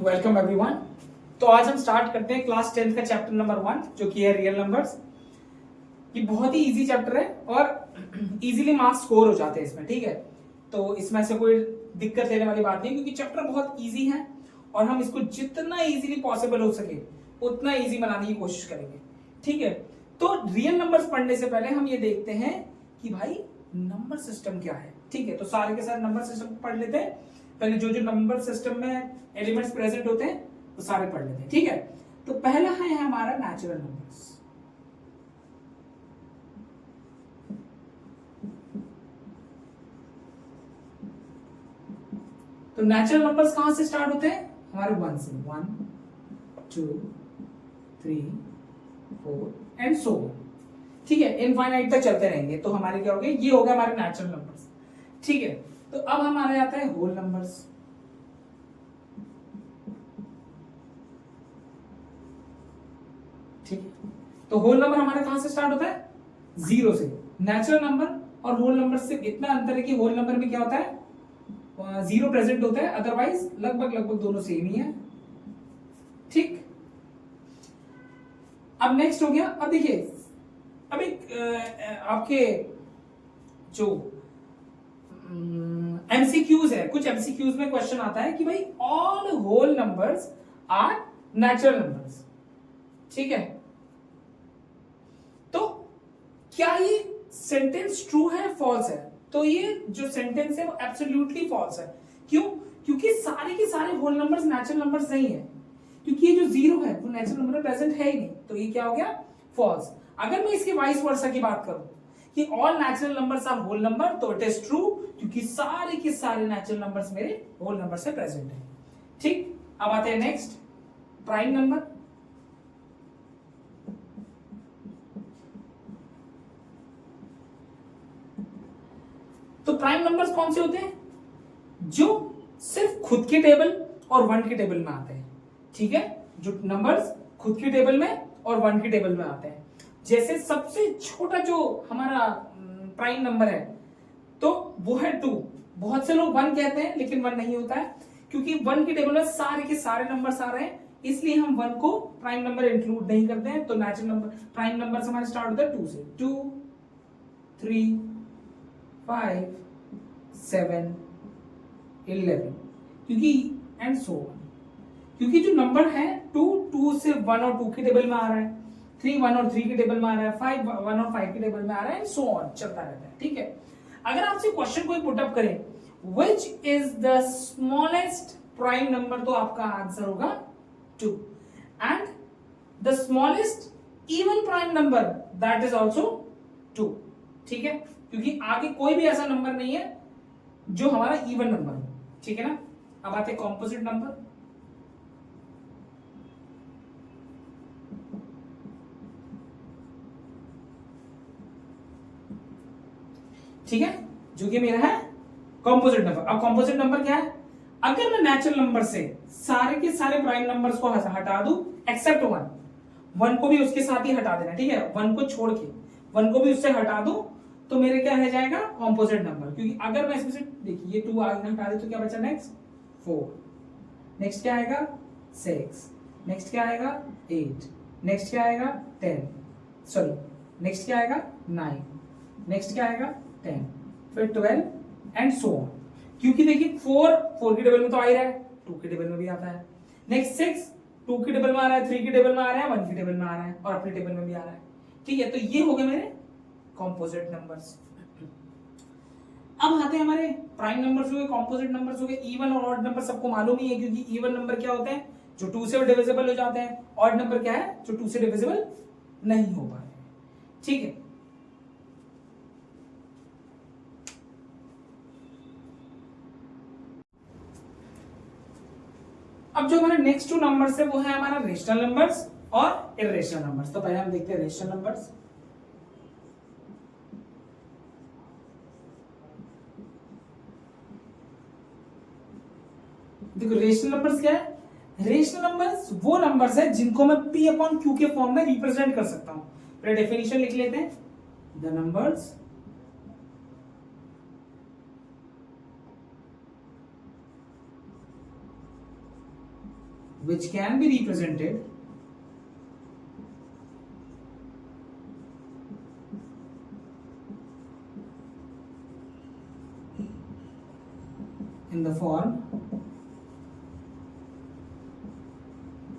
Welcome everyone. तो आज हम स्टार्ट करते हैं क्लास 10th का चैप्टर नंबर 1 जो कि है रियल नंबर्स। ये बहुत ही इजी चैप्टर है और इजीली मार्क्स स्कोर हो जाते हैं इसमें, ठीक है। तो इसमें से कोई दिक्कत लेने वाली बात नहीं, क्योंकि चैप्टर बहुत इजी है और हम इसको जितना इजीली पॉसिबल हो सके उतना इजी बनाने की कोशिश करेंगे, ठीक है। तो रियल नंबर्स पढ़ने से पहले हम ये देखते हैं कि भाई नंबर सिस्टम क्या है, ठीक है। तो सारे के सारे नंबर सिस्टम पढ़ लेते हैं। पहले जो जो नंबर सिस्टम में एलिमेंट्स प्रेजेंट होते हैं वो सारे पढ़ लेते हैं, ठीक है। तो पहला है हमारा नेचुरल नंबर्स। तो नेचुरल नंबर्स कहां से स्टार्ट होते हैं? हमारे 1 से 1 2 3 4 एंड सो, ठीक है। इनफाइनाइट तक चलते रहेंगे। तो हमारे क्या हो गए? ये हो गया हमारे नेचुरल नंबर्स, ठीक है। तो अब हमारे आता है होल नंबर्स। ठीक है। तो होल नंबर हमारा कहां से स्टार्ट होता है? 0 से। नेचुरल नंबर और होल नंबर से इतना अंतर है कि होल नंबर में क्या होता है? 0 प्रेजेंट होता है, अदरवाइज लगभग दोनों सेम ही है, ठीक। अब नेक्स्ट हो गया। अब देखिए, अब एक आपके जो एमसीक्यूज है, कुछ एमसीक्यूज में क्वेश्चन आता है कि भाई all whole numbers are natural numbers, ठीक है। तो क्या ये सेंटेंस ट्रू है फॉल्स है? तो ये जो सेंटेंस है वो एब्सोल्युटली फॉल्स है। क्यों? क्योंकि सारे के सारे होल नंबर्स नेचुरल नंबर्स नहीं है, क्योंकि ये जो 0 है वो नेचुरल नंबर में प्रेजेंट है ही नहीं। तो ये क्या हो गया? फॉल्स। अगर मैं इसके वाइस वर्सा की बात करूं कि all natural numbers are whole number, तो इट इज ट्रू, क्योंकि सारे के सारे नेचुरल नंबर्स मेरे होल नंबर से प्रेजेंट है, ठीक। अब आते हैं नेक्स्ट, प्राइम नंबर। तो प्राइम नंबर्स कौन से होते हैं? जो सिर्फ खुद के टेबल और 1 के टेबल में आते हैं, ठीक है। जो नंबर्स खुद के टेबल में और 1 के टेबल में आते हैं। जैसे सबसे छोटा जो हमारा प्राइम नंबर है तो वो है 2। बहुत से लोग 1 कहते हैं, लेकिन 1 नहीं होता है, क्योंकि 1 के टेबल में सारे के सारे नंबर्स आ रहे हैं, इसलिए हम 1 को प्राइम नंबर इंक्लूड नहीं करते हैं। तो नेचुरल नंबर प्राइम नंबर हमारे स्टार्ट होता है 2 से। 2 3 5 7 11, क्योंकि एंड सो ऑन, क्योंकि जो नंबर है 2 से 1 और 2 के टेबल में आ रहा है, 3 1 और 3 के टेबल में आ रहा है, 5 1 और 5 के टेबल में आ रहा है, एंड सो ऑन चलता रहता है, ठीक है। अगर आपसे क्वेश्चन कोई पुट अप करें which is the smallest prime number, तो आपका आंसर होगा 2, and the smallest even prime number that is also 2, ठीक है। क्योंकि आगे कोई भी ऐसा नंबर नहीं है जो हमारा इवन नंबर हो, ठीक है ना। अब आते हैं कॉम्पोजिट नंबर। ठीक है, जो कि मेरा है कॉम्पोजिट नंबर। अब कॉम्पोजिट नंबर क्या है? अगर मैं नेचुरल नंबर से सारे के सारे प्राइम नंबर्स को हटा दूं एक्सेप्ट 1 को भी उसके साथ ही हटा देना, ठीक है। 1 को छोड़ के 1 को भी उससे हटा दूं तो मेरे क्या रह जाएगा? Composite number. क्योंकि अगर मैं इसमें से देखिए ये 2 आगे हटा दे तो क्या बचा? नेक्स्ट 4, नेक्स्ट क्या आएगा? 6, नेक्स्ट क्या आएगा? 8, नेक्स्ट क्या आएगा? 10, सॉरी नेक्स्ट क्या आएगा? 9, नेक्स्ट क्या आएगा? 10, फिर 12 एंड सो ऑन। क्योंकि देखिए 4 के टेबल में तो आ ही रहा है, 2 के टेबल में भी आता है। नेक्स्ट 6 2 के टेबल में आ रहा है, 3 के टेबल में आ रहा है, 1 के टेबल में आ रहा है और अपने टेबल में भी आ रहा है, ठीक है। तो ये हो गए मेरे कॉम्पोजिट नंबर्स। अब आते हैं हमारे प्राइम नंबर्स हो गए, कॉम्पोजिट नंबर्स हो गए। इवन और ऑड नंबर सबको मालूम ही है, क्योंकि इवन नंबर क्या होते हैं? जो 2 से डिविजिबल हो जाते हैं। ऑड नंबर क्या है? जो 2 से डिविजिबल नहीं हो पाए, ठीक है। अब जो हमारे नेक्स्ट 2 नंबर्स है वो है हमारा रेशनल नंबर्स और इर्रेशनल नंबर्स। तो पहले हम देखते हैं रेशनल नंबर्स। देखो रेशनल नंबर्स क्या है? रेशनल नंबर्स वो नंबर्स है जिनको मैं P अपॉन Q के फॉर्म में रिप्रेजेंट कर सकता हूं। पहले डेफिनेशन लिख लेते हैं। The numbers which can be represented in the form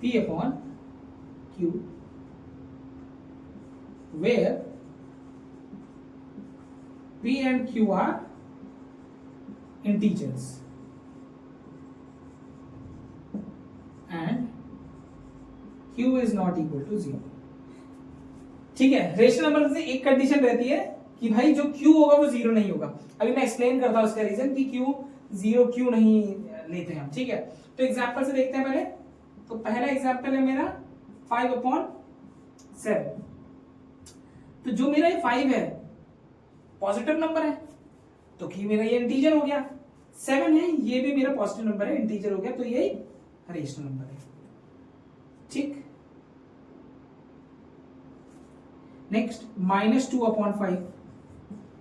P upon Q, where P and Q are integers and Q is not equal to 0. ठीक है, रेशनल नंबर से एक कंडीशन रहती है कि भाई जो Q होगा वो 0 नहीं होगा. अभी मैं एक्सप्लेन करता हूं उसका रीजन कि Q 0 क्यों नहीं लेते हैं हम. ठीक है, तो एग्जांपल से देखते हैं पहले. तो पहला एग्जांपल है मेरा 5/7. तो जो मेरा ये 5 है पॉजिटिव नंबर है, तो कि मेरा ये इंटीजर हो गया. 7 है, ये भी मेरा पॉजिटिव नंबर है, इंटीजर हो गया, तो ये रेशनल नंबर है. ठीक. नेक्स्ट -2/5,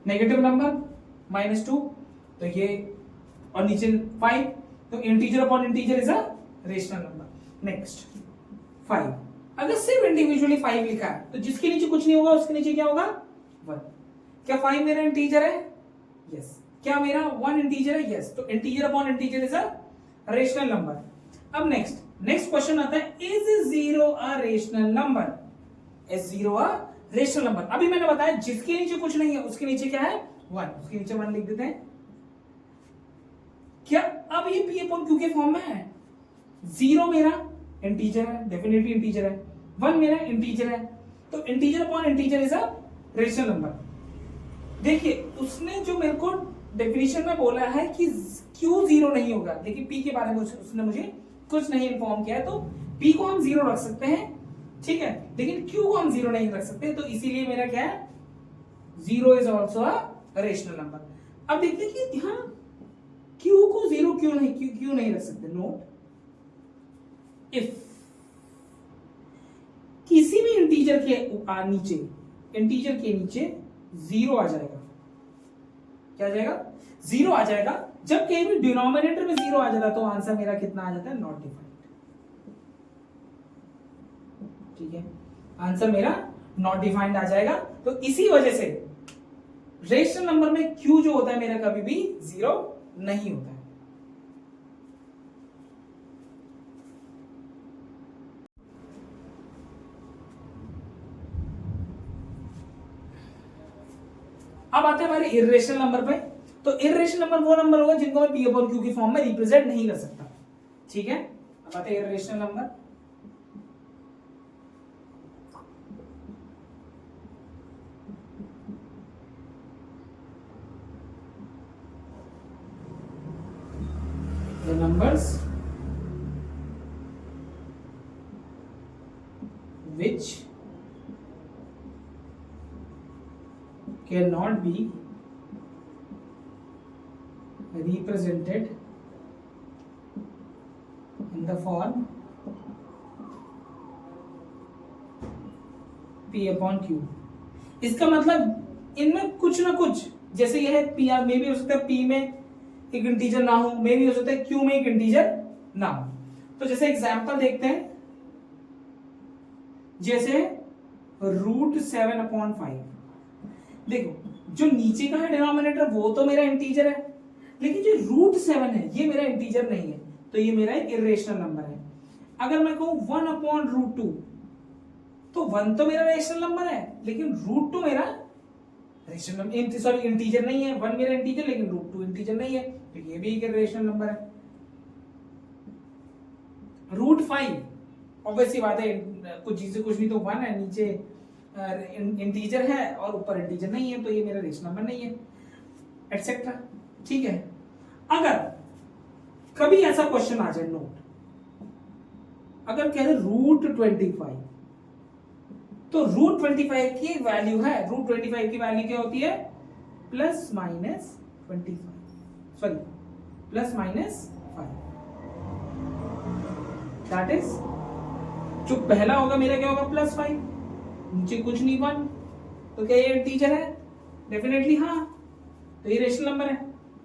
नेगेटिव नंबर -2, तो ये और नीचे 5, तो integer upon integer is a rational number. Next 5, अगर सिर्फ इंडिविजुअली 5 लिखा है तो जिसके नीचे कुछ नहीं होगा उसके नीचे क्या होगा 1. क्या 5 मेरा इंटीजर है? यस. क्या मेरा 1 इंटीजर है? यस. तो integer upon integer is a rational number. अब नेक्स्ट क्वेश्चन आता है, is 0 a rational number? Is 0 a rational number? अभी मैंने बताया जिसके नीचे कुछ नहीं है उसके नीचे क्या है 1, उसके नीचे 1 लिख देते हैं. क्या अब ये P अपॉन Q के फॉर्म में है? 0 मेरा इंटीजर है, डेफिनेटली इंटीजर है. 1 मेरा इंटीजर है, तो integer upon integer is a rational number. देखिए उसने जो मेरे को डेफिनेशन में बोला है कि Q 0 नहीं होगा, लेकिन P के बारे में उसने मुझे कुछ नहीं इन्फॉर्म किया है. तो P को हम 0 रख सकते हैं, ठीक है, लेकिन Q को हम 0 नहीं रख सकते. तो इसीलिए मेरा क्या है 0 is also a rational number. अब देखते हैं कि ध्यान Q को 0 क्यों नहीं रख सकते. नोट, इफ किसी भी इंटीजर के नीचे 0 आ जाएगा. क्या आ जाएगा? 0 आ जाएगा. जब कहीं भी डिनोमिनेटर में 0 आ जाता है तो आंसर मेरा कितना आ जाता है? Not defined. ठीक है, आंसर मेरा नॉट डिफाइंड आ जाएगा. तो इसी वजह से रेशनल नंबर में Q जो होता है मेरा कभी भी 0 नहीं होता है. अब आते हैं हमारे इर्रेशनल नंबर पे. तो इर्रेशनल नंबर वो नंबर होगा जिनको मैं P अपॉन Q की फॉर्म में रिप्रेजेंट नहीं कर सकता. ठीक है, अब आते हैं irrational number. The numbers which cannot be represented in the form P upon Q. इसका मतलब इनमें कुछ ना कुछ, जैसे यह P में भी हो सकता है P में एक इंटीजर ना हो, में भी हो सकता है Q में एक इंटीजर ना हो. तो जैसे एग्जांपल देखते हैं, जैसे √7/5. देखो जो नीचे का है डिनोमिनेटर वो तो मेरा इंटीजर है, लेकिन जो √7 है ये मेरा इंटीजर नहीं है, तो ये मेरा एक इर्रेशनल नंबर है. अगर मैं कहूं 1/√2, तो 1 तो मेरा रेशनल नंबर है, लेकिन √2 मेरा रेशनल नंबर, सॉरी इंटीजर नहीं है. 1 मेरा इंटीजर लेकिन √2 इंटीजर नहीं है, तो ये भी एक रेशनल नंबर है. √5 ऑब्वियसली बात है, कुछ चीजें कुछ नहीं तो 1 है, नीचे इंटीजर है और ऊपर इंटीजर नहीं है, तो ये मेरा रेशनल नंबर नहीं है, एटसेट्रा. ठीक है, अगर कभी ऐसा क्वेश्चन आ जाए, नोट, अगर कह रहे √25, तो √25 की वैल्यू है, √25 की वैल्यू क्या होती है? +-25, सॉरी +-5. दैट इज, जो पहला होगा मेरा क्या होगा? +5, नीचे कुछ नहीं 1, तो क्या ये इंटीजर है? डेफिनेटली हाँ, तो ये रेशनल नंबर है.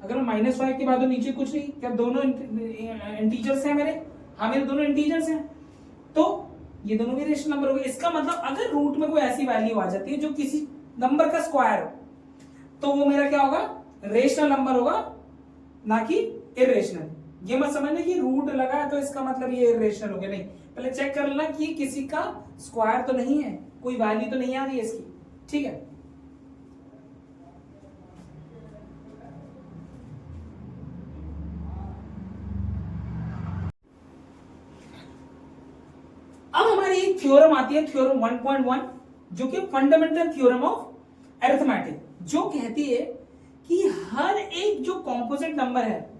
अगर -5 के बाद नीचे कुछ नहीं, क्या दोनों इंटीजर्स हैं मेरे? हाँ मेरे दोनों इंटीजर्स हैं, तो ये दोनों भी रेशनल नंबर हो गए। इसका मतलब अगर रूट में कोई ऐसी वैल्यू आ जाती है जो किसी नंबर का स्क्वायर हो, तो वो मेरा क्या होगा, रेशनल नंबर होगा, ना कि इरेशनल। ये मत समझना कि रूट लगा है तो इसका मतलब ये इरेशनल हो गया, नहीं, पहले चेक कर लेना कि किसी का स्क्वायर तो नहीं है, कोई वैल्यू तो नहीं आ रही है इसकी, ठीक है। अब हमारी एक थ्योरम आती है, थ्योरम 1.1, जो कि फंडामेंटल थ्योरम ऑफ अरिथमेटिक, जो कहती है कि हर एक जो कॉम्पोजिट नंबर है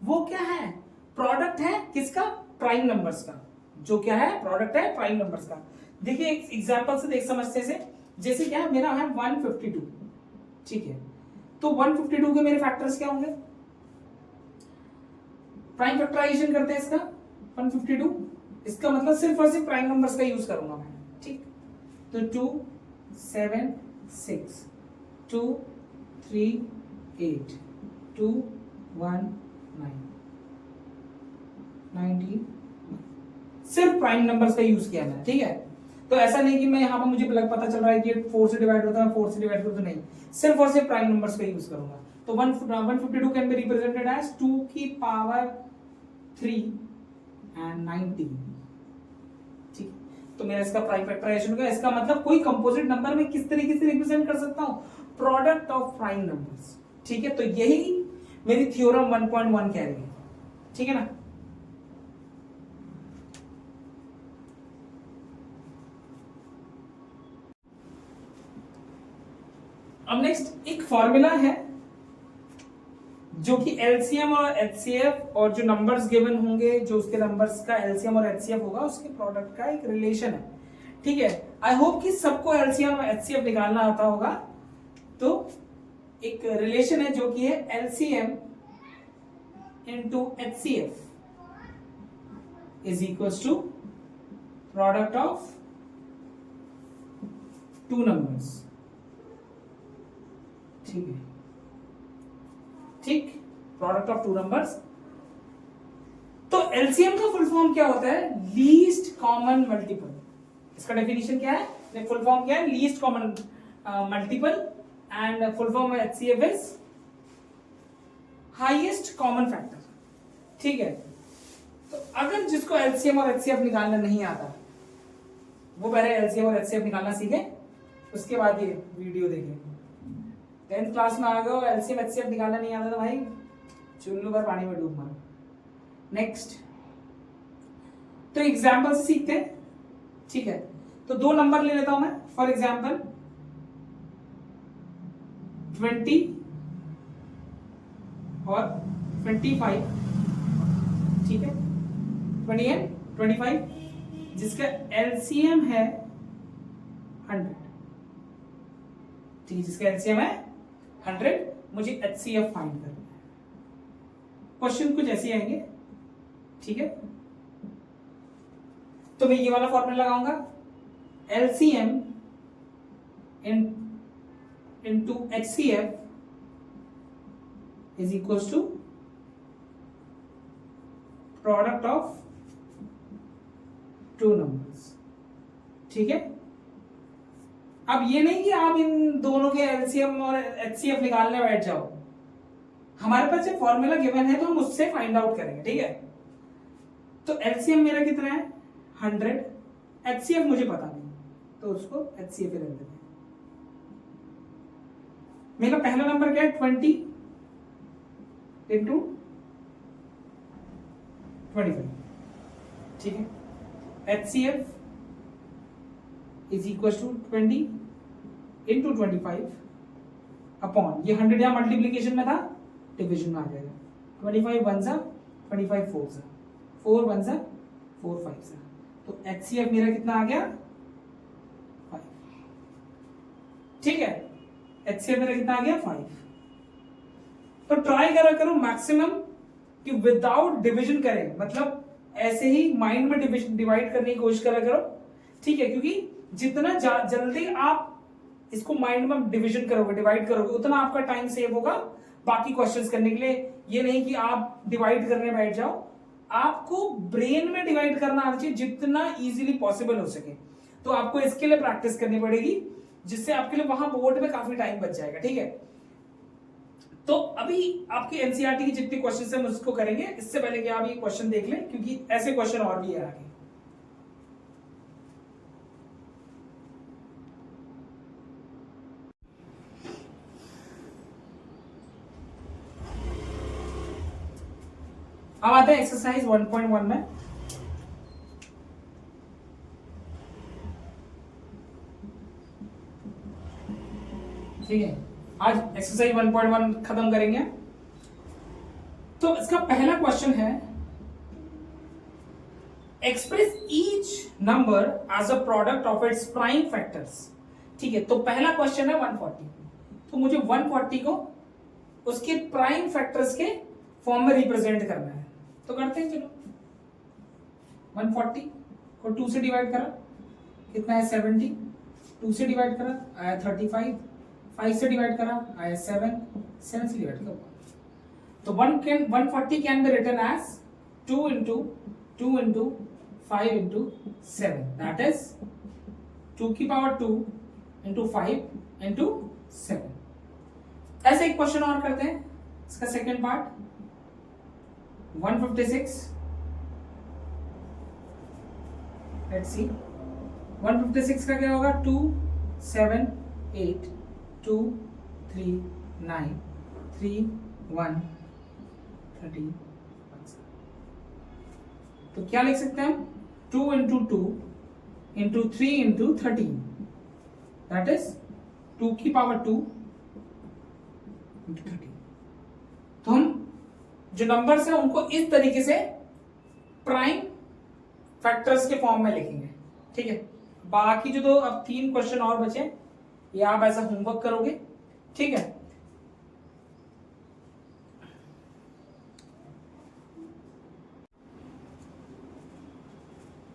वो क्या है, प्रोडक्ट है किसका, प्राइम नंबर्स का। जो क्या है, प्रोडक्ट है प्राइम नंबर्स का। देखिए एक एग्जांपल से देख समझते से, जैसे क्या मेरा है 152, ठीक है, तो 152 के मेरे फैक्टर्स क्या होंगे, प्राइम फैक्टराइजेशन करते हैं इसका 152, इसका मतलब सिर्फ और सिर्फ प्राइम नंबर्स का यूज करूंगा मैं, ठीक। तो 2 7 6 2 3 8 2 1 9 19, सिर्फ प्राइम नंबर्स का यूज किया मैंने, ठीक है। तो ऐसा नहीं कि मैं यहाँ पर मुझे पता चल रहा है कि 4 से डिवाइड होता है, 4 से डिवाइड करूँ, तो नहीं, सिर्फ और सिर्फ प्राइम नंबर्स का यूज करूंगा। तो 152 कैन बी रिप्रेजेंटेड एज 2 की पावर 3 एंड 19, ठीक। तो मेरा इसका प्राइम फैक्टराइजेशन होगा। इसका मतलब कोई कंपोजिट नंबर में किस तरीके से रिप्रेजेंट कर सकता हूं, प्रोडक्ट ऑफ प्राइम नंबर्स, ठीक है। तो यही मेरी थ्योरम 1.1 कह रही है, ठीक है ना। अब नेक्स्ट एक फॉर्मूला है जो कि एलसीएम और एचसीएफ और जो नंबर्स गिवन होंगे, जो उसके नंबर्स का एलसीएम और एचसीएफ होगा, उसके प्रोडक्ट का एक रिलेशन है, ठीक है। आई होप कि सबको एलसीएम और एचसीएफ निकालना आता होगा। तो एक रिलेशन है जो कि है LCM into HCF is equals to product of two numbers, ठीक है, ठीक, प्रोडक्ट ऑफ टू नंबर्स। तो एलसीएम का फुल फॉर्म क्या होता है, लीस्ट कॉमन मल्टीपल। इसका डेफिनेशन क्या है, फुल फॉर्म क्या है, least common multiple, and full form HCF is highest common factor, ठीक है। तो अगर जिसको एलसीएम और एचसीएफ निकालना नहीं आता, वो पहले एलसीएम और एचसीएफ निकालना सीखे, उसके बाद ये वीडियो देखें। 10th क्लास में आ गए और एलसीएम एचसीएफ निकालना नहीं आता तो भाई चुल्लू पर पानी में डूब मारो। नेक्स्ट, तो एग्जाम्पल से सीखते हैं, ठीक है। तो दो नंबर ले लेता हूं मैं, फॉर एग्जाम्पल 20 और 25, ठीक है, 20 एंड 25, जिसका एलसीएम है 100, ठीक है, जिसका एलसीएम है 100, मुझे एचसीएफ फाइंड करना है। क्वेश्चन कुछ ऐसे आएंगे, ठीक है। तो मैं ये वाला फॉर्मूला लगाऊंगा, LCM into HCF is equals to product of two numbers, ठीक है। अब ये नहीं कि आप इन दोनों के एलसीएम और एचसीएफ निकालने बैठ जाओ, हमारे पास जब फॉर्मूला गिवन है तो हम उससे फाइंड आउट करेंगे, ठीक है। तो एलसीएम मेरा कितना है 100, एचसीएफ मुझे पता नहीं, तो उसको एचसीएफ रख देते हैं। मेरा पहला नंबर क्या है 20 इंटू 25, ठीक है। HCF is equal to 20 into 25 upon, ये 100 या मल्टीप्लीकेशन में था, डिविजन में आ जाएगा। 25 1 जा 25 4 जा 4 1 जा 4 5 जा, तो एचसीएफ मेरा कितना आ गया 5, ठीक है। एचसीएफ मेरा कितना आ गया 5। तो ट्राई करा करो मैक्सिमम कि विदाउट डिविजन करें, मतलब ऐसे ही माइंड में डिवाइड करने की कोशिश करा करो, ठीक है। क्योंकि जितना जल्दी आप इसको माइंड में डिवीजन करोगे, डिवाइड करोगे, उतना आपका टाइम सेव होगा बाकी क्वेश्चंस करने के लिए। ये नहीं कि आप डिवाइड करने बैठ जाओ, आपको ब्रेन में डिवाइड करना आना चाहिए जितना इजीली पॉसिबल हो सके। तो आपको इसके लिए प्रैक्टिस करनी पड़ेगी, जिससे आपके लिए वहां बोर्ड में काफी टाइम बच जाएगा। ठीक है, तो अभी आपकी एनसीईआरटी की जितने क्वेश्चन है हम उसको करेंगे। इससे पहले कि आप ये क्वेश्चन देख लें, क्योंकि ऐसे क्वेश्चन और भी है आगे। अब आते हैं एक्सरसाइज 1.1 में। ठीक है, आज एक्सरसाइज 1.1 खत्म करेंगे। तो इसका पहला क्वेश्चन है, express each number as a product of its prime factors. ठीक है, तो पहला क्वेश्चन है 140। तो मुझे 140 को उसके प्राइम फैक्टर्स के फॉर्म में रिप्रेजेंट करना है। तो करते हैं, चलो 140 को 2 से डिवाइड करा, कितना है 70। 2 से डिवाइड करा आया 35, 5 से डिवाइड करा आया 7, 7 से डिवाइड करा। तो 140 can be written as 2 into 2 into 5 into 7, that is 2 की पावर 2 into 5 into 7। ऐसे एक क्वेश्चन और करते हैं, इसका सेकेंड पार्ट 156। लेट्स सी 156 का क्या होगा, 2 7 8 2 3 9 3 1 30। तो क्या लिख सकते हैं हम, 2 into 2 into 3 into 13, that is 2 की पावर 2 into 13। तो हम जो नंबर्स हैं उनको इस तरीके से प्राइम फैक्टर्स के फॉर्म में लिखेंगे। ठीक है, बाकी जो दो अब 3 क्वेश्चन और बचे, ये आप ऐसा होमवर्क करोगे। ठीक है,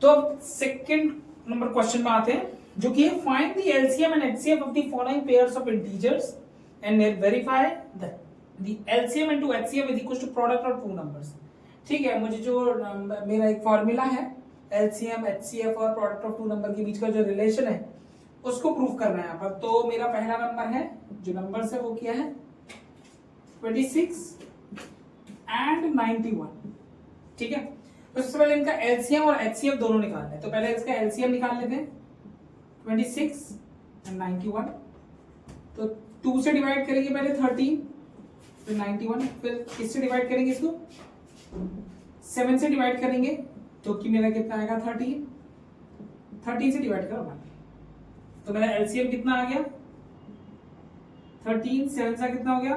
तो अब सेकंड नंबर क्वेश्चन में आते हैं, जो कि है find the LCM and HCF of the following pairs of integers and verify that the LCM into HCF is equals to product of two numbers। ठीक है, मुझे जो मेरा एक फॉर्मूला है LCM HCF और प्रोडक्ट ऑफ टू नंबर के बीच का जो रिलेशन है उसको प्रूव करना है यहाँ पर। तो मेरा पहला नंबर है, जो नंबर्स है वो क्या है, 26 and 91। ठीक है, तो सबसे पहले इनका LCM और HCF दोनों निकालना है। तो पहले इसका LCM निकाल लेते हैं, 26 and 91। तो 2 से डिवाइड करेंगे पहले 13, फिर 91, फिर किससे डिवाइड करेंगे इसको, 7 से डिवाइड करेंगे, तो कि मेरा कितना आएगा 13, 13 से डिवाइड करो 1। तो मेरा एलसीएम कितना आ गया 13, 7 से कितना हो गया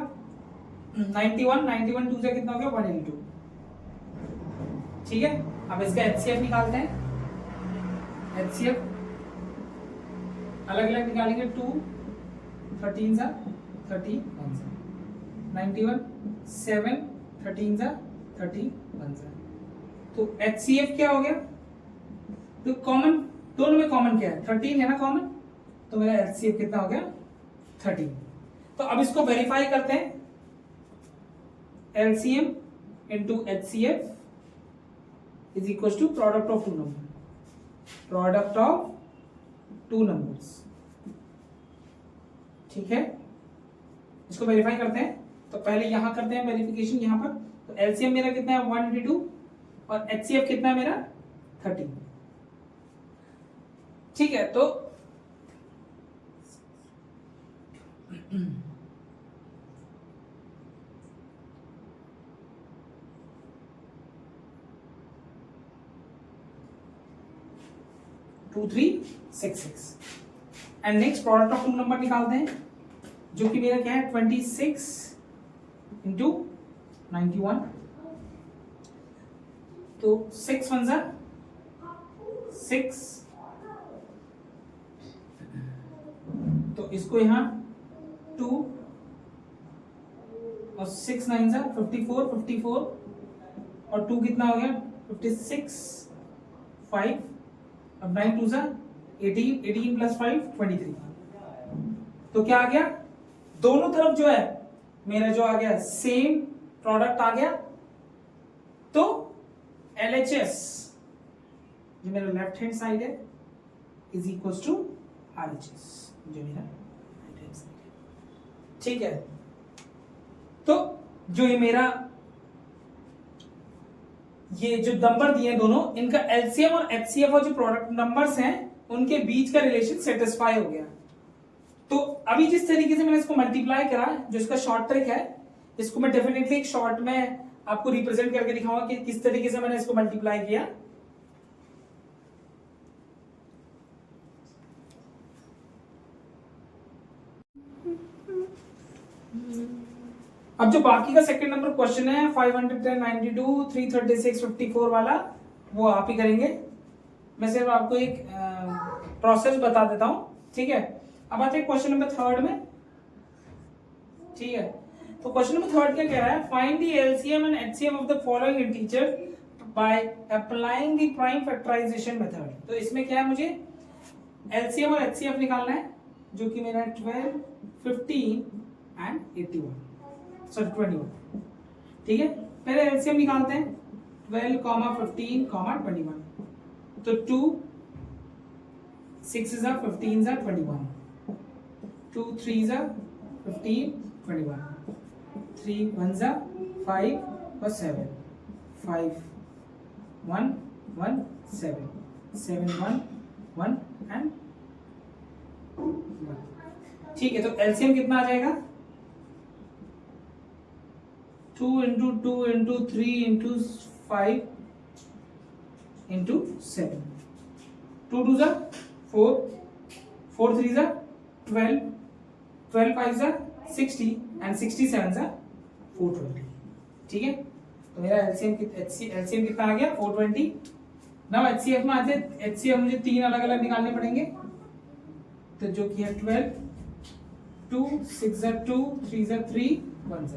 91, 91 2 से कितना हो गया 182। ठीक है, अब इसका एचसीएफ निकालते हैं। एचसीएफ अलग अलग निकालेंगे, 2 13 सा 30 1 सा 91 7 13 सा 30 1 सा। तो HCF क्या हो गया, तो कॉमन दोनों में कॉमन क्या है 13 है ना कॉमन, तो मेरा HCF कितना हो गया 13। तो अब इसको वेरीफाई करते हैं, LCM into HCF is equals to product of two numbers, product of two numbers। ठीक है, इसको वेरीफाई करते हैं। तो पहले यहां करते हैं वेरिफिकेशन, यहां पर तो एलसीएम मेरा कितना है 182 और एचसीएफ कितना है मेरा 30। ठीक है, तो two 3 6 6 and next product of two number निकालते हैं, जो कि मेरा क्या है 26 इंटू 91। तो 6 1 6, तो इसको यहां 2 और 6 9 54 54 और 2 कितना हो गया 56 5, अब 9 2 18 18 प्लस 5 23। तो क्या आ गया, दोनों तरफ जो है मेरा जो आ गया सेम प्रोडक्ट आ गया। तो LHS जो मेरा लेफ्ट हैंड साइड है इज इक्वल टू RHS जो मेरा राइट हैंड साइड है। ठीक है, तो जो ये मेरा ये जो नंबर दिए दोनों, इनका एलसीएम और एचसीएफ और जो प्रोडक्ट नंबर्स हैं उनके बीच का रिलेशन सेटिस्फाई हो गया। तो अभी जिस तरीके से मैंने इसको मल्टीप्लाई करा, जो इसका शॉर्ट ट्रिक है, इसको मैं डेफिनेटली एक शॉर्ट में आपको रिप्रेजेंट करके दिखाऊंगा कि किस तरीके से मैंने इसको मल्टीप्लाई किया। अब जो बाकी का सेकंड नंबर क्वेश्चन है 510, 92, 336, 54 वाला, वो आप ही करेंगे। मैं सिर्फ आपको एक प्रोसेस बता देता हूं, ठीक है। अब आते हैं क्वेश्चन नंबर थर्ड में, ठीक है। तो क्वेश्चन नंबर थर्ड क्या कह रहा है, find the LCM and HCF of the following integer by applying the prime factorisation method. तो इसमें क्या है, मुझे एलसीएम और एचसीएफ निकालना है, जो कि मेरा 12, 15 एंड 81, सॉरी 21, ठीक है। पहले एलसीएम निकालते हैं, 12, 15, 21। तो 2 6 is 15 is 21, 2 3 is 15, 21, 3 1 is 5 or 7, 5 1 1 7, 7 1 1 and 1, ठीक है। तो एलसीएम कितना आ जाएगा, 2 into 2 into 3 into 5 into 7, 2 2 is 4, 4 3 is 12, 12 5 is 60 and 67 is 420, ठीक है। तो मेरा एलसीएम कितना आ गया, 420। नाउ एचसीएफ में आते हैं, एचसीएफ मुझे तीन अलग अलग निकालने पड़ेंगे, तो जो कि है 12, 2 6 is 2, 3 is 3, 1 is।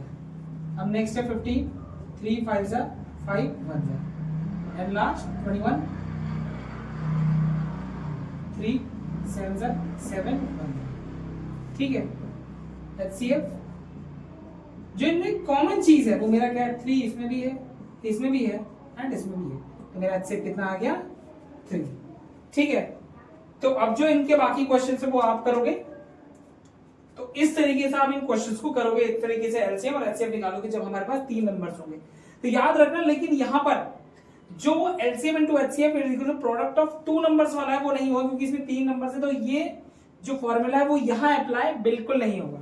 अब नेक्स्ट है 15, 3 5 is 5, 1 is and last 21, 3 7 is 7, 1 is, ठीक है। HCF जो इनमें कॉमन चीज है वो मेरा क्या है, 3 इसमें भी है, इसमें भी है एंड इसमें भी है, तो मेरा HCF कितना आ गया, 3, ठीक है। तो अब जो इनके बाकी क्वेश्चन है वो आप करोगे, तो इस तरीके से आप इन क्वेश्चंस को करोगे, एक तरीके से एलसीएम और एचसीएफ निकालोगे जब हमारे पास 3 नंबर्स होंगे। तो याद रखना, लेकिन यहां पर जो LCM into HCF is equal to product of 2 numbers वाला है वो नहीं होगा, क्योंकि इसमें 3 नंबर्स है, तो ये जो फॉर्मूला है वो यहां अप्लाई बिल्कुल नहीं होगा।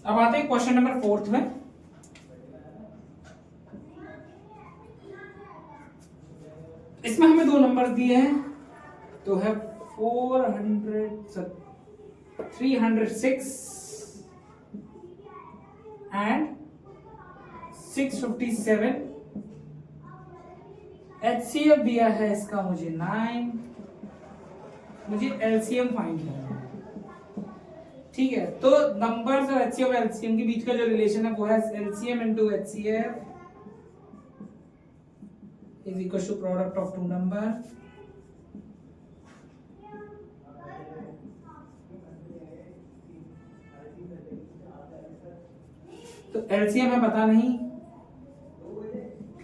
अब आते हैं क्वेश्चन नंबर 4 में। इसमें हमें 2 नंबर दिए हैं, तो है 306 एंड 657। एचसीएफ दिया है इसका मुझे 9, मुझे एलसीएम फाइंड करना है, ठीक है। तो नंबर्स और एचसीएफ और एलसीएम के बीच का जो रिलेशन है वो है LCM into HCF is equal to product of 2 number। तो एलसीएम है पता नहीं,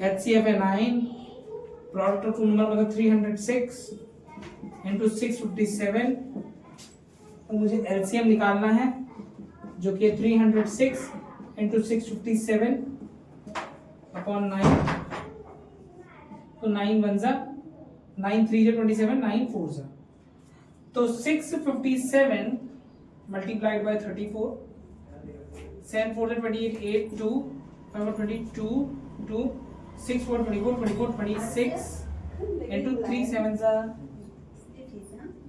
एचसीएफ है 9, प्रोडक्ट ऑफ 2 नंबर मतलब 306 into 657। तो मुझे एलसीएम निकालना है, जो कि 306 into 657 अपॉन 9, तो 9 1 जा 9 3 जा 27, 9 4 जा, तो 657 मल्टीप्लाइड बाय 34, 7 4 जा 28, 8 2 5 22 2 6 4 24 24 26 into 3 7 जा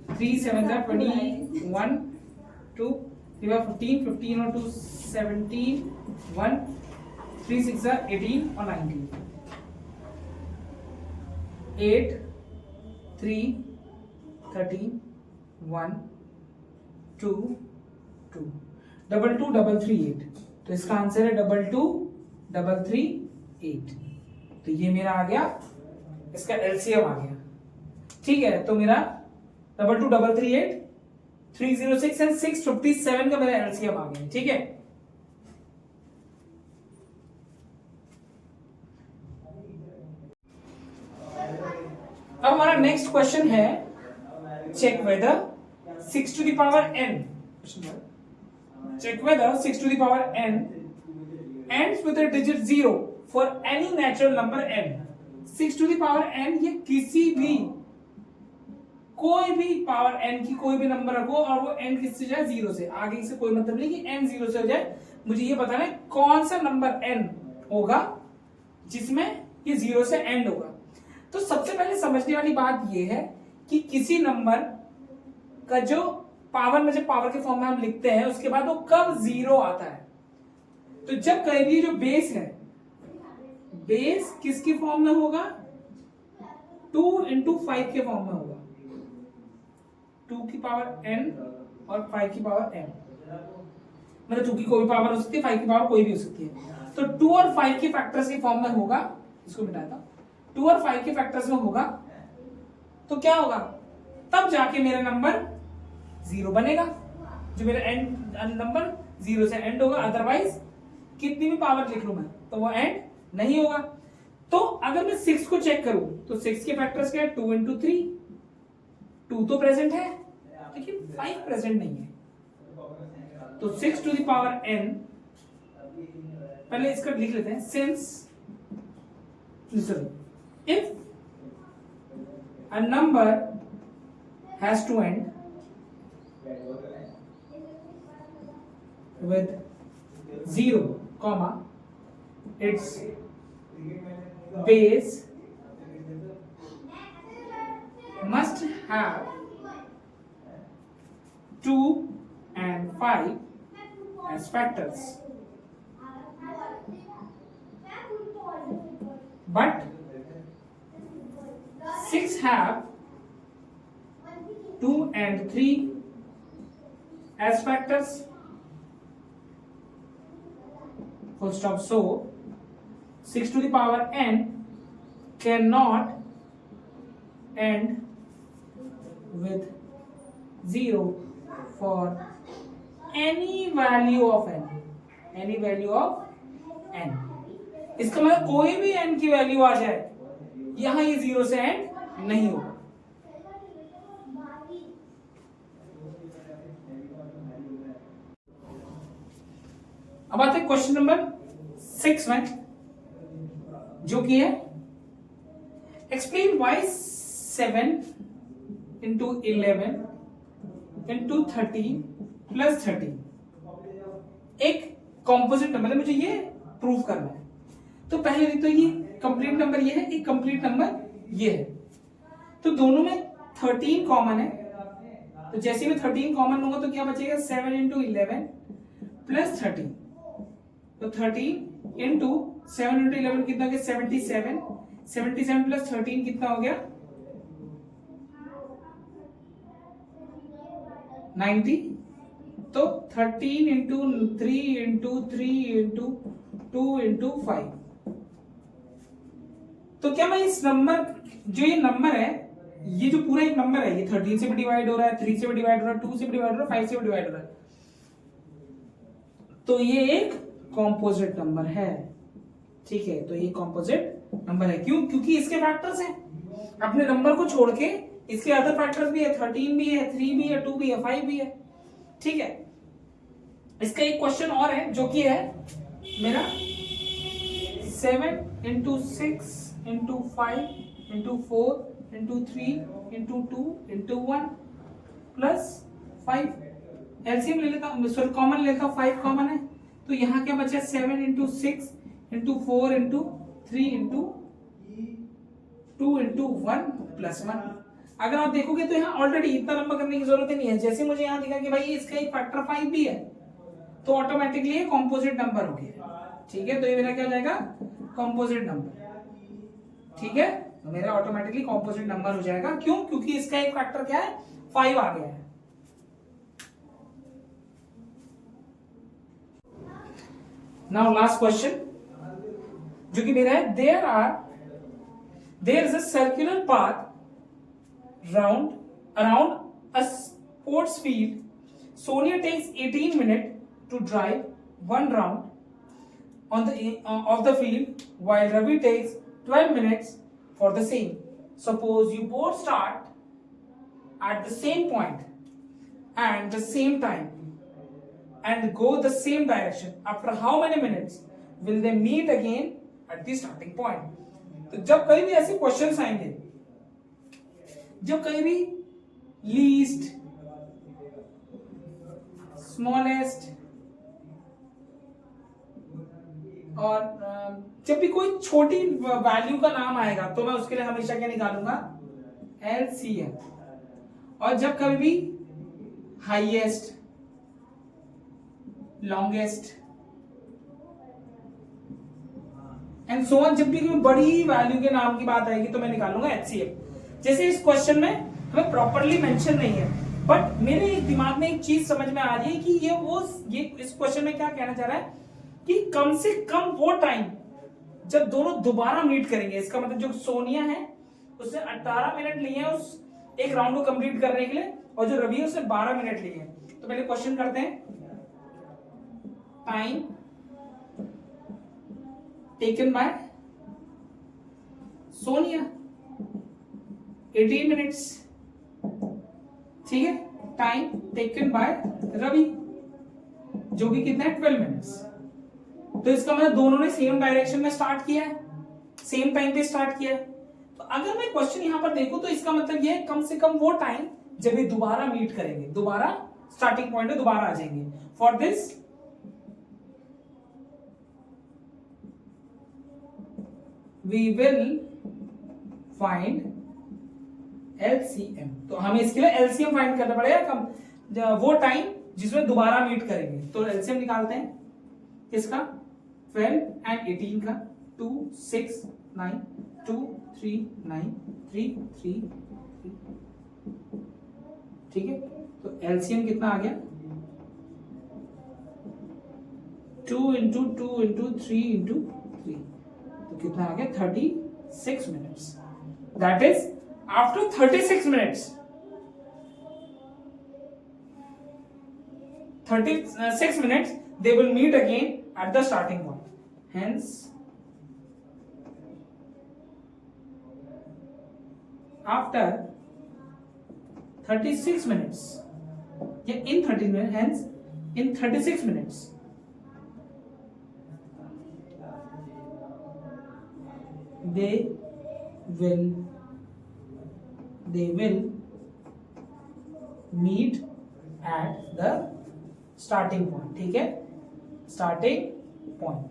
21 2 3 15 15 और 2 17 1 3 6 जा 18 और 19, 8 3 13 1 2 2 2 2 3 8। तो इसका आंसर है 2 2 3 8। तो ये मेरा आ गया, इसका एलसीएम आ गया, ठीक है। तो मेरा 2 2 3 8 306 एंड 657 का मेरा एलसीएम आ गया, ठीक है। अब हमारा नेक्स्ट क्वेश्चन है, check whether 6 to the power n, check whether 6 to the power n ends with a digit 0 for any natural number n। 6 to the power n ये किसी भी, कोई भी पावर n की कोई भी नंबर रखो और वो n किससे जाए, 0 से। आगे से कोई मतलब नहीं कि n 0 से हो जाए, मुझे ये बताना है कौन सा नंबर n होगा जिसमें ये 0 से एंड होगा। तो सबसे पहले समझने वाली बात ये है कि किसी नंबर का जो पावर में, जब पावर के फॉर्म में हम लिखते हैं, उसके बाद वो कब 0 आता है। तो जब कहीं भी जो बेस है, बेस किसकी फॉर्म में होगा, 2 into 5 के फॉर्म में होगा। 2 की पावर n और 5 की पावर n, मतलब 2 की कोई भी पावर हो सकती है, 5 की पावर कोई भी हो सकती है। तो 2 और 5 के फैक्टर्स के फॉर्म में होगा, इसको मिटाया था, 2 और 5 के फैक्टर्स में होगा। तो क्या होगा, तब जाके मेरा नंबर 0 बनेगा, जो मेरा एंड नंबर 0 से एंड होगा। अदरवाइज कितनी भी पावर लिख लूं मैं तो वो एंड नहीं होगा। तो अगर मैं 6 को चेक करूं तो 6 के फैक्टर्स क्या है, 2 into 3, 2 तो प्रेजेंट है लेकिन 5 प्रेजेंट नहीं है। तो 6 to the power n, पहले इसका लिख लेते हैं, since if a number has to end with 0, comma, its base must have 2 and 5 as factors, but 6 have 2 and 3 as factors, full stop। So 6 to the power n cannot end with 0 for any value of n, any value of n। इसका मतलब कोई भी n की value आ जाए, यहां ये 0 से and नहीं होगा। अब आते हैं क्वेश्चन नंबर 6 में, जो कि है explain why 7 into 11 into 13 plus 13 एक कॉम्पोजिट नंबर है, मुझे ये प्रूव करना है। तो पहले तो ये कंप्लीट नंबर ये है, एक कंप्लीट नंबर ये है, तो दोनों में 13 कॉमन है। तो जैसे मैं 13 कॉमन लूंगा तो क्या बचेगा, 7 into 11 plus 13। तो 13 into 7 into 11 कितना हो गया, 77। 77 plus 13 कितना हो गया, 90। तो 13 into 3 into 3 into 2 into 5। तो क्या मैं इस नंबर, जो ये नंबर है, ये जो पूरा एक नंबर है, ये 13 से भी डिवाइड हो रहा है, 3 से भी डिवाइड हो रहा है, 2 से भी डिवाइड हो रहा है, 5 से भी डिवाइड हो रहा है, तो ये एक कॉम्पोजिट नंबर है, ठीक है। तो ये कॉम्पोजिट नंबर है, क्यों, क्योंकि इसके फैक्टर्स हैं, अपने नंबर को छोड़ के इसके अदर फैक्टर्स भी है, 13 भी है, 3 भी है, 2 भी है, 5 भी है, ठीक है। इसका एक क्वेश्चन और है, जो कि है मेरा 7 into 6 into 5 into 4 into 3 into 2 into 1 plus 5। LCM ले लेता हूँ, सॉरी कॉमन लेता हूँ, 5 कॉमन है, तो यहाँ क्या बचा, 7 into 6 into 4 into 3 into 2 into 1 plus 1। अगर आप देखोगे तो यहाँ ऑलरेडी इतना लंबा करने की जरूरत ही नहीं है। जैसे मुझे यहाँ दिखा कि भाई इसका एक फैक्टर 5 भी है, तो ऑटोमेटिकली ये कॉम्पोजिट नंबर हो गया, ठीक है। तो ये मेरा क्या हो जाएगा, कॉम्पोजिट नंबर, ठीक है। तो मेरा ऑटोमेटिकली कॉम्पोजिट नंबर हो जाएगा, क्यों, क्योंकि इसका एक फैक्टर क्या है, 5 आ गया है। नाउ लास्ट क्वेश्चन, जो कि मेरा है, there is a circular path around a sports field Sonia takes 18 minutes to drive one round on the of the field, while Ravi takes 12 minutes for the same. Suppose you both start at the same point and the same time and go the same direction. After how many minutes will they meet again at the starting point? तो जब कहीं भी ऐसे questions आएंगे, जब कहीं भी least, smallest और जब भी कोई छोटी वैल्यू का नाम आएगा तो मैं उसके लिए हमेशा क्या निकालूंगा? एलसीएम। और जब कभी भी highest, longest and so on, जब भी कोई बड़ी वैल्यू के नाम की बात आएगी तो मैं निकालूंगा एचसीएफ। जैसे इस क्वेश्चन में हमें प्रॉपरली मेंशन नहीं है, बट मेरे दिमाग में एक चीज समझ में आ रही है कि ये इस क्वेश्चन में क्या कहना चाह रहा है कि कम से कम वो टाइम जब दोनों दोबारा मीट करेंगे। इसका मतलब जो सोनिया है उसने 18 मिनट लिए हैं उस एक राउंड को कंप्लीट करने के लिए, और जो रवि है उसने 12 मिनट लिए हैं। तो पहले क्वेश्चन करते हैं। Time taken by Sonia 18 minutes, ठीक है। टाइम टेकन बाय रवि जो कि कितना है? 12 मिनट्स। तो इसका मतलब दोनों ने सेम डायरेक्शन में स्टार्ट किया है, सेम टाइम पे स्टार्ट किया है। तो अगर मैं क्वेश्चन यहां पर देखूं तो इसका मतलब ये है कम से कम वो टाइम जब ये दोबारा मीट करेंगे, दोबारा स्टार्टिंग पॉइंट पे दोबारा आ जाएंगे। For this we will find LCM. तो हमें इसके लिए एलसीएम फाइंड करना पड़ेगा, कम वो टाइम जिसमें दोबारा मीट करेंगे। तो एलसीएम निकालते हैं किसका? 12 एंड 18 का। 2 6 9 2 3 9 3 3 3, ठीक है। तो एलसीएम कितना आ गया? 2 इंटू 2 इंटू 3 इंटू 3, तो कितना आ गया? 36 minutes. That is after 36 minutes, 36 minutes they will meet again at the starting point. Hence after 36 minutes, yeah, in 30 minutes, hence in 36 minutes they will meet at the starting point, ठीक है। Starting point,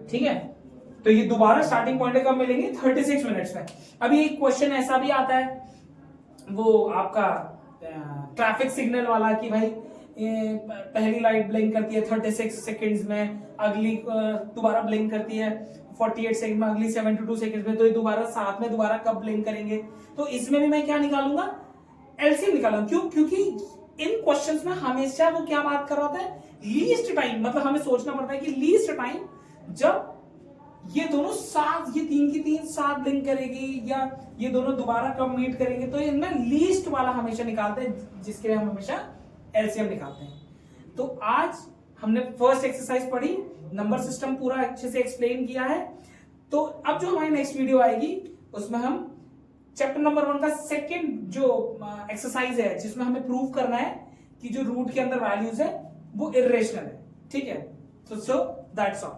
ठीक है। तो ये दोबारा starting point कब मिलेंगे? 36 minutes में। अभी एक क्वेश्चन ऐसा भी आता है, वो आपका ट्रैफिक सिग्नल वाला, कि भाई पहली लाइट ब्लिंक करती है 36 सेकंड्स में, अगली दोबारा ब्लिंक करती है 48 सेकंड में, अगली 72 सेकंड्स में, तो ये दोबारा साथ में दोबारा कब ब्लिंक करेंगे? तो इसमें भी मैं क्या निकालूंगा? एलसीएम निकालूंगा। क्यों? क्योंकि इन क्वेश्चंस में हमेशा वो क्या बात कर रहा होता है? Least time. मतलब हमें सोचना पड़ता है कि लीस्ट टाइम जब ये दोनों साथ, ये 3 की 3 साथ ब्लिंक करेगी, या ये दोनों दोबारा कब मीट करेंगे, तो इनमें लीस्ट वाला हमेशा निकालते हैं, जिसके लिए हम हमेशा एलसीएम निकालते हैं। तो आज हमने फर्स्ट एक्सरसाइज पढ़ी, नंबर सिस्टम पूरा अच्छे से एक्सप्लेन किया है। तो अब जो हमारी नेक्स्ट वीडियो आएगी उसमें हम चैप्टर नंबर 1 का सेकंड जो एक्सरसाइज है, जिसमें हमें प्रूव करना है कि जो रूट के अंदर वैल्यूज है वो इर्रेशनल है, ठीक है। So that's all.